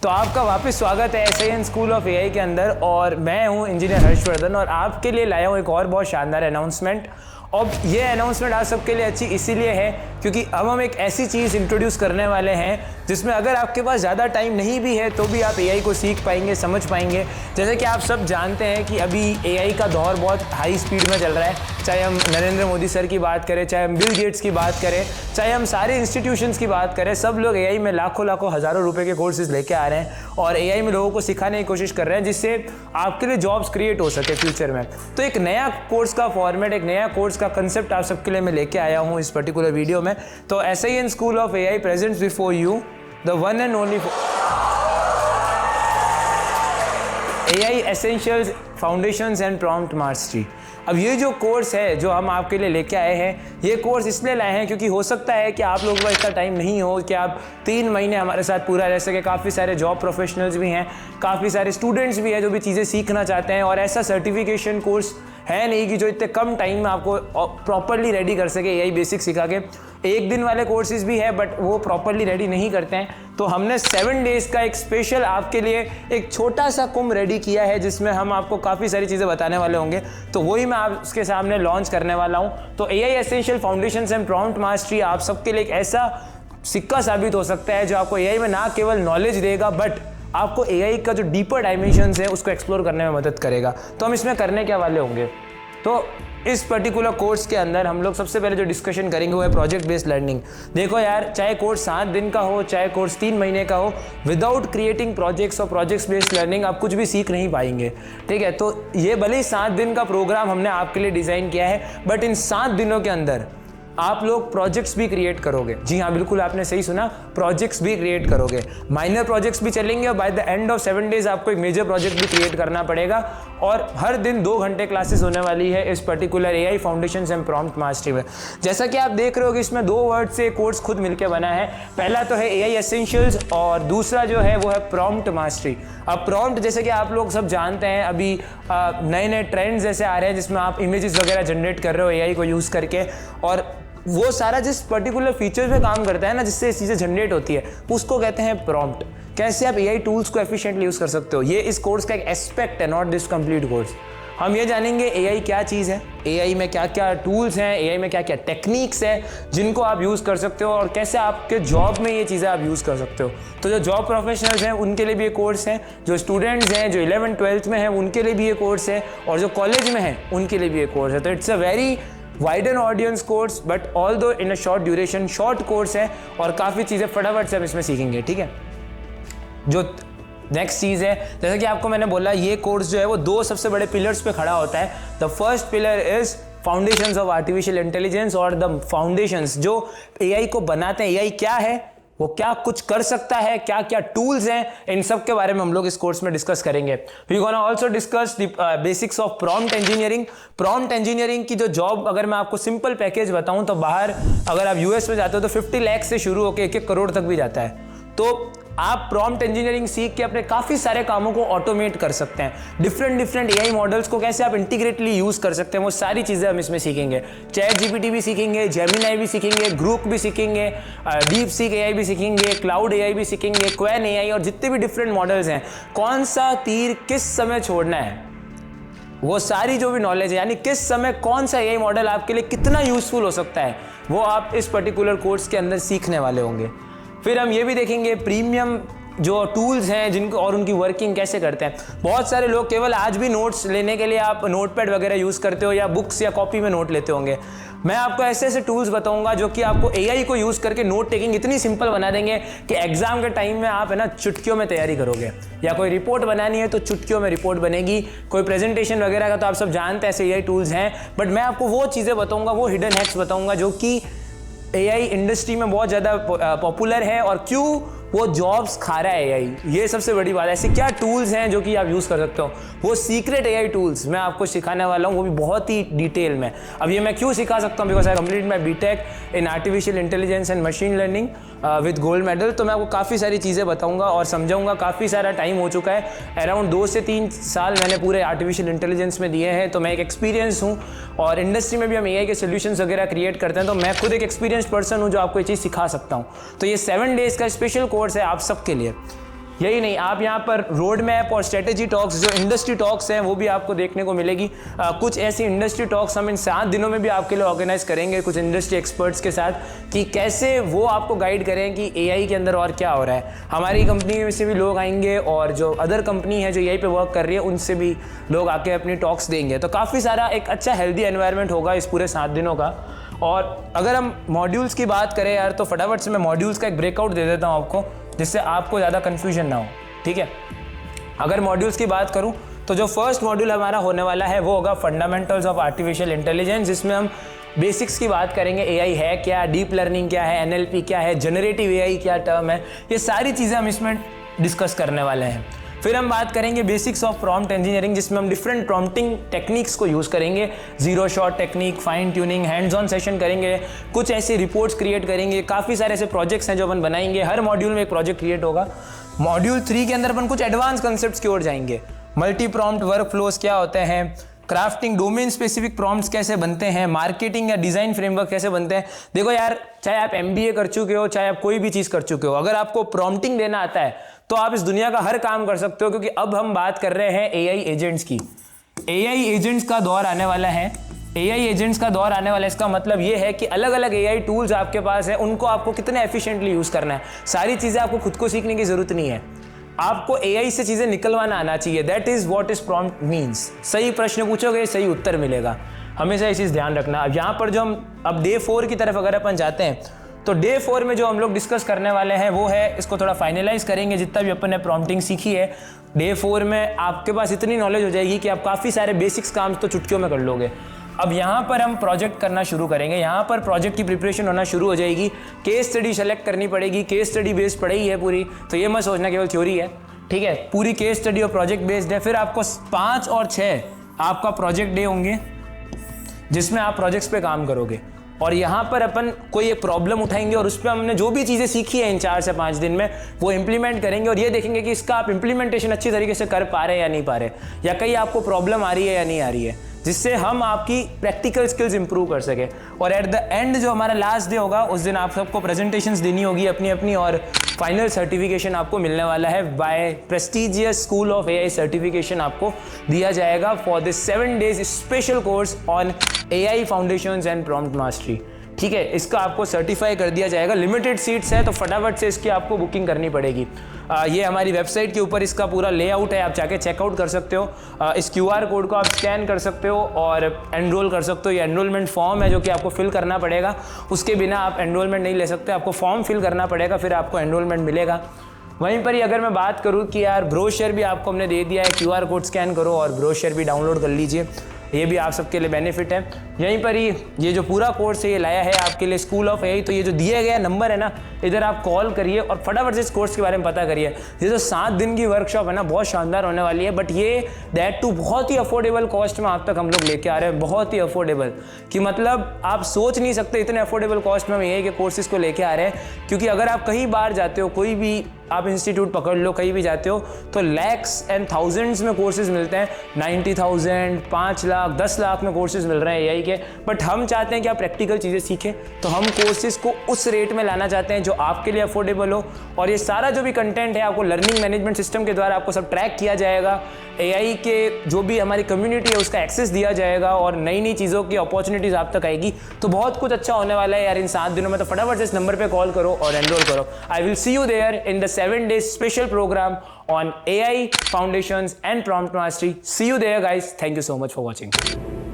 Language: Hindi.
तो आपका वापस स्वागत है एसआईएन स्कूल ऑफ एआई के अंदर और मैं हूं इंजीनियर हर्षवर्धन और आपके लिए लाया हूं एक और बहुत शानदार अनाउंसमेंट। अब ये अनाउंसमेंट आप सबके लिए अच्छी इसीलिए है क्योंकि अब हम एक ऐसी चीज़ इंट्रोड्यूस करने वाले हैं जिसमें अगर आपके पास ज़्यादा टाइम नहीं भी है तो भी आप एआई को सीख पाएंगे, समझ पाएंगे। जैसे कि आप सब जानते हैं कि अभी एआई का दौर बहुत हाई स्पीड में चल रहा है, चाहे हम नरेंद्र मोदी सर की बात करें, चाहे हम बिल गेट्स की बात करें, चाहे हम सारे इंस्टीट्यूशंस की बात करें, सब लोग एआई में लाखों हज़ारों रुपए के कोर्सेज लेके आ रहे हैं और एआई में लोगों को सिखाने की कोशिश कर रहे हैं जिससे आपके लिए जॉब्स क्रिएट हो सके फ्यूचर में। तो एक नया कोर्स का फॉर्मेट, एक नया कोर्स का कंसेप्ट आप सबके लिए मैं लेके आया हूँ इस पर्टिकुलर वीडियो में। तो SIN school of AI presents before you the one and only AI essentials foundations and prompt mastery. अब ये जो कोर्स है जो हम आपके लिए लेके आए हैं, ये कोर्स इसलिए लाए हैं क्योंकि हो सकता है कि आप लोगों का इतना टाइम नहीं हो कि आप 3 महीने हमारे साथ पूरा रह सके। काफ़ी सारे जॉब प्रोफेशनल्स भी हैं, काफ़ी सारे स्टूडेंट्स भी हैं जो भी चीज़ें सीखना चाहते हैं और ऐसा सर्टिफिकेशन कोर्स है नहीं कि जो इतने कम टाइम में आपको प्रॉपरली रेडी कर सके एआई बेसिक सिखा के। एक दिन वाले कोर्सेज भी है बट वो प्रॉपरली रेडी नहीं करते हैं। तो हमने 7 डेज का एक स्पेशल आपके लिए एक छोटा सा कुंभ रेडी किया है जिसमें हम आपको काफ़ी सारी चीज़ें बताने वाले होंगे। तो वही मैं आपके सामने लॉन्च करने वाला हूँ। तो AI essential foundations and prompt mastery आप सबके लिए एक ऐसा सिक्का साबित हो सकता है जो आपको एआई में ना केवल नॉलेज देगा बट आपको एआई का जो डीपर डायमेंशंस है उसको एक्सप्लोर करने में मदद करेगा। तो हम इसमें करने क्या वाले होंगे, तो इस पर्टिकुलर कोर्स के अंदर हम लोग सबसे पहले जो डिस्कशन करेंगे वो है प्रोजेक्ट बेस्ड लर्निंग। देखो यार, चाहे कोर्स 7 दिन का हो, चाहे कोर्स 3 महीने का हो, विदाउट क्रिएटिंग प्रोजेक्ट्स और प्रोजेक्ट्स बेस्ड लर्निंग आप कुछ भी सीख नहीं पाएंगे। ठीक है, तो ये भले ही 7 दिन का प्रोग्राम हमने आपके लिए डिज़ाइन किया है बट इन 7 दिनों के अंदर आप लोग प्रोजेक्ट्स भी क्रिएट करोगे। जी हाँ, बिल्कुल आपने सही सुना, प्रोजेक्ट्स भी क्रिएट करोगे। माइनर प्रोजेक्ट्स भी चलेंगे और by the end of 7 days आपको एक मेजर प्रोजेक्ट भी क्रिएट करना पड़ेगा। और हर दिन 2 घंटे क्लासेस होने वाली है इस particular AI foundations and prompt mastery में। जैसा कि आप देख रहे हो कि इसमें 2 वर्ड से कोर्स खुद मिलकर बना है। पहला तो है एआई एसेंशियल्स और दूसरा जो है वो है प्रॉम्प्ट मास्टरी। अब प्रॉम्प्ट जैसे कि आप लोग सब जानते हैं, अभी नए ट्रेंड्स जैसे आ रहे हैं जिसमें आप इमेजेस वगैरह जनरेट कर रहे हो एआई को यूज़ करके, और वो सारा जिस पर्टिकुलर फीचर्स पे काम करता है ना, जिससे चीज़ें जनरेट होती है, उसको कहते हैं प्रॉम्प्ट। कैसे आप एआई टूल्स को एफिशिएंटली यूज़ कर सकते हो, ये इस कोर्स का एक एस्पेक्ट है, नॉट दिस कंप्लीट कोर्स। हम ये जानेंगे एआई क्या चीज़ है, एआई में क्या क्या टूल्स हैं, एआई में क्या क्या टेक्निक्स हैं जिनको आप यूज़ कर सकते हो और कैसे आपके जॉब में ये चीज़ें आप यूज़ कर सकते हो। तो जो जॉब प्रोफेशनल्स हैं उनके लिए भी ये कोर्स है, जो स्टूडेंट्स हैं जो 11th-12th में हैं उनके लिए भी ये कोर्स है और जो कॉलेज में हैं उनके लिए भी ये कोर्स है। तो it's a very widen audience course but although in a short duration, short course है और काफ़ी चीज़ें फटाफट से हम इसमें सीखेंगे। ठीक है, जो नेक्स्ट चीज़ है, जैसे कि आपको मैंने बोला, ये कोर्स जो है वो 2 सबसे बड़े पिलर्स पे खड़ा होता है। The first pillar is foundations of artificial intelligence और द फाउंडेशंस जो एआई को बनाते हैं, एआई क्या है, वो क्या कुछ कर सकता है, क्या क्या टूल्स हैं, इन सब के बारे में हम लोग इस कोर्स में डिस्कस करेंगे। We gonna also discuss the basics of prompt engineering. Prompt engineering की जो जॉब, अगर मैं आपको सिंपल पैकेज बताऊं तो बाहर अगर आप यूएस में जाते हो तो 50 लाख से शुरू होकर 1-1 करोड़ तक भी जाता है। तो आप प्रॉम्प्ट इंजीनियरिंग सीख के अपने काफ़ी सारे कामों को ऑटोमेट कर सकते हैं। डिफरेंट एआई मॉडल्स को कैसे आप इंटीग्रेटली यूज़ कर सकते हैं, वो सारी चीज़ें हम इसमें सीखेंगे। चैट जीपीटी भी सीखेंगे, जेमिनी भी सीखेंगे, ग्रुप भी सीखेंगे, डीप सीक एआई भी सीखेंगे, क्लाउड एआई भी सीखेंगे, क्वेन एआई और जितने भी डिफरेंट मॉडल्स हैं, कौन सा तीर किस समय छोड़ना है, वो सारी जो भी नॉलेज है, यानी किस समय कौन सा एआई मॉडल आपके लिए कितना यूज़फुल हो सकता है, वो आप इस पर्टिकुलर कोर्स के अंदर सीखने वाले होंगे। फिर हम ये भी देखेंगे प्रीमियम जो टूल्स हैं जिनको और उनकी वर्किंग कैसे करते हैं। बहुत सारे लोग केवल आज भी नोट्स लेने के लिए आप नोटपैड वगैरह यूज़ करते हो या बुक्स या कॉपी में नोट लेते होंगे। मैं आपको ऐसे ऐसे टूल्स बताऊंगा जो कि आपको एआई को यूज़ करके नोट टेकिंग इतनी सिंपल बना देंगे कि एग्जाम के टाइम में आप है ना चुटकियों में तैयारी करोगे, या कोई रिपोर्ट बनानी है तो चुटकियों में रिपोर्ट बनेगी, कोई प्रेजेंटेशन वगैरह का तो आप सब जानते हैं ऐसे एआई टूल्स हैं। बट मैं आपको वो चीज़ें बताऊँगा, वो हिडन हैक्स बताऊँगा जो कि एआई इंडस्ट्री में बहुत ज़्यादा पॉपुलर है और क्यों वो जॉब्स खा रहा है एआई, ये सबसे बड़ी बात है। ऐसे क्या टूल्स हैं जो कि आप यूज़ कर सकते हो, वो सीक्रेट एआई टूल्स मैं आपको सिखाने वाला हूँ, वो भी बहुत ही डिटेल में। अब ये मैं क्यों सिखा सकता हूँ, because I complete my BTech in artificial intelligence and machine learning with gold medal. तो मैं आपको काफ़ी सारी चीज़ें बताऊँगा और समझाऊँगा। काफ़ी सारा टाइम हो चुका है, अराउंड 2 से 3 साल मैंने पूरे आर्टिफिशियल इंटेलिजेंस में दिए हैं, तो मैं एक एक्सपीरियंस हूँ और इंडस्ट्री में भी हम एआई के सोल्यूशंस वगैरह क्रिएट करते हैं, तो मैं खुद एक एक्सपीरियंस पर्सन हूँ जो आपको ये चीज़ सिखा सकता हूँ। तो ये 7 डेज़ का स्पेशल कोर्स है आप सबके लिए। यही नहीं, आप यहाँ पर रोड मैप और स्ट्रेटेजी टॉक्स, जो इंडस्ट्री टॉक्स हैं वो भी आपको देखने को मिलेगी। कुछ ऐसी इंडस्ट्री टॉक्स हम इन 7 दिनों में भी आपके लिए ऑर्गेनाइज करेंगे कुछ इंडस्ट्री एक्सपर्ट्स के साथ, कि कैसे वो आपको गाइड करें कि एआई के अंदर और क्या हो रहा है। हमारी कंपनी में से भी लोग आएंगे और जो अदर कंपनी है जो एआई पे वर्क कर रही है उनसे भी लोग आके अपनी टॉक्स देंगे। तो काफ़ी सारा एक अच्छा हेल्दी एनवायरनमेंट होगा इस पूरे 7 दिनों का। और अगर हम मॉड्यूल्स की बात करें यार, तो फटाफट से मैं मॉड्यूल्स का एक ब्रेकआउट दे देता हूँ आपको, जिससे आपको ज़्यादा कन्फ्यूजन ना हो, ठीक है। अगर मॉड्यूल्स की बात करूँ तो जो फर्स्ट मॉड्यूल हमारा होने वाला है वो होगा फंडामेंटल्स ऑफ आर्टिफिशियल इंटेलिजेंस, जिसमें हम बेसिक्स की बात करेंगे। एआई है क्या, डीप लर्निंग क्या है, एनएलपी क्या है, जनरेटिव एआई क्या टर्म है, ये सारी चीज़ें हम इसमें डिस्कस करने वाले हैं। फिर हम बात करेंगे बेसिक्स ऑफ प्रॉम्प्ट इंजीनियरिंग, जिसमें हम डिफरेंट प्रॉम्प्टिंग टेक्निक्स को यूज़ करेंगे, zero shot technique, fine tuning, hands on session करेंगे, कुछ ऐसे रिपोर्ट्स क्रिएट करेंगे, काफ़ी सारे ऐसे प्रोजेक्ट्स हैं जो अपन बनाएंगे। हर मॉड्यूल में एक प्रोजेक्ट क्रिएट होगा। मॉड्यूल 3 के अंदर अपन कुछ एडवांस कंसेप्ट्स की ओर जाएंगे। मल्टी प्रॉम्प्ट वर्क फ्लोज क्या होते हैं, क्राफ्टिंग, डोमेन स्पेसिफिक प्रॉम्प्ट्स कैसे बनते हैं, मार्केटिंग या डिज़ाइन फ्रेमवर्क कैसे बनते हैं। देखो यार, चाहे आप MBA कर चुके हो, चाहे आप कोई भी चीज़ कर चुके हो, अगर आपको प्रॉम्प्टिंग देना आता है तो आप इस दुनिया का हर काम कर सकते हो, क्योंकि अब हम बात कर रहे हैं AI एजेंट्स की। AI एजेंट्स का दौर आने वाला है। AI एजेंट्स का दौर आने वाला है, इसका मतलब ये है कि अलग अलग AI टूल्स आपके पास है, उनको आपको कितने एफिशिएंटली यूज़ करना है। सारी चीज़ें आपको खुद को सीखने की ज़रूरत नहीं है, आपको AI से चीज़ें निकलवाना आना चाहिए। That is what is prompt means. सही प्रश्न पूछोगे, सही उत्तर मिलेगा, हमेशा ये चीज़ ध्यान रखना। अब यहाँ पर जो हम अब डे 4 की तरफ अगर अपन जाते हैं, तो डे 4 में जो हम लोग डिस्कस करने वाले हैं वो है, इसको थोड़ा फाइनलाइज करेंगे जितना भी अपन ने प्रॉम्प्टिंग सीखी है। डे 4 में आपके पास इतनी नॉलेज हो जाएगी कि आप काफ़ी सारे बेसिक्स काम तो चुटकियों में कर लोगे। अब यहाँ पर हम प्रोजेक्ट करना शुरू करेंगे, यहाँ पर प्रोजेक्ट की प्रिपरेशन होना शुरू हो जाएगी। केस स्टडी सेलेक्ट करनी पड़ेगी, केस स्टडी बेस्ड पढ़ाई है पूरी, तो ये मत सोचना केवल थ्योरी है, ठीक है। पूरी केस स्टडी और प्रोजेक्ट बेस्ड है। फिर आपको 5 और 6 आपका प्रोजेक्ट डे होंगे, जिसमें आप प्रोजेक्ट्स पे काम करोगे। और यहाँ पर अपन कोई एक प्रॉब्लम उठाएंगे और उस पर हमने जो भी चीज़ें सीखी है इन 4 से 5 दिन में वो इंप्लीमेंट करेंगे, और ये देखेंगे कि इसका आप इंप्लीमेंटेशन अच्छी तरीके से कर पा रहे हैं या नहीं पा रहे, या कहीं आपको प्रॉब्लम आ रही है या नहीं आ रही है, जिससे हम आपकी प्रैक्टिकल स्किल्स इंप्रूव कर सके। और एट द एंड जो हमारा लास्ट डे होगा, उस दिन आप सबको प्रेजेंटेशंस देनी होगी अपनी अपनी, और फाइनल सर्टिफिकेशन आपको मिलने वाला है by prestigious school of AI certification आपको दिया जाएगा for this 7 days special course on AI foundations and prompt mastery, ठीक है। इसका आपको सर्टिफाई कर दिया जाएगा। लिमिटेड सीट्स है, तो फटाफट से इसकी आपको बुकिंग करनी पड़ेगी। ये हमारी वेबसाइट के ऊपर इसका पूरा लेआउट है, आप जाके चेकआउट कर सकते हो। इस QR कोड को आप स्कैन कर सकते हो और एनरोल कर सकते हो। ये एनरोलमेंट फॉर्म है जो कि आपको फिल करना पड़ेगा, उसके बिना आप एनरोलमेंट नहीं ले सकते, आपको फॉर्म फिल करना पड़ेगा, फिर आपको एनरोलमेंट मिलेगा। वहीं पर ही अगर मैं बात करूँ कि यार ब्रोशर भी आपको हमने दे दिया है, QR कोड स्कैन करो और ब्रोशर भी डाउनलोड कर लीजिए, ये भी आप सबके लिए बेनिफिट है। यहीं पर ही ये जो पूरा कोर्स है ये लाया है आपके लिए स्कूल ऑफ AI, तो ये जो दिया गया नंबर है ना, इधर आप कॉल करिए और फटाफट से इस कोर्स के बारे में पता करिए। ये जो 7 दिन की वर्कशॉप है ना, बहुत शानदार होने वाली है, बट ये दैट टू बहुत ही अफोर्डेबल कॉस्ट में आप तक हम लोग लेके आ रहे हैं, बहुत ही अफोर्डेबल, कि मतलब आप सोच नहीं सकते इतने अफोर्डेबल कॉस्ट में हम AI के कोर्सेज को लेके आ रहे हैं। क्योंकि अगर आप कहीं बाहर जाते हो, कोई भी आप इंस्टीट्यूट पकड़ लो, कहीं भी जाते हो, तो लैक्स एंड थाउजेंड्स में कोर्सेज मिलते हैं, 90,000, 5 लाख, 10 लाख में कोर्सेज मिल रहे हैं AI के। बट हम चाहते हैं कि आप प्रैक्टिकल चीज़ें सीखें, तो हम कोर्सेज को उस रेट में लाना चाहते हैं जो आपके लिए अफोर्डेबल हो। और ये सारा जो भी कंटेंट है आपको लर्निंग मैनेजमेंट सिस्टम के द्वारा आपको सब ट्रैक किया जाएगा। AI के जो भी हमारी कम्युनिटी है उसका एक्सेस दिया जाएगा और नई नई चीज़ों की अपॉर्चुनिटीज़ आप तक आएगी। तो बहुत कुछ अच्छा होने वाला है यार इन 7 दिनों में। तो फटाफट से इस नंबर पे कॉल करो और एनरोल करो। I will see you there in the 7 days special program on AI foundations and prompt mastery. See you there guys. Thank you so much for watching.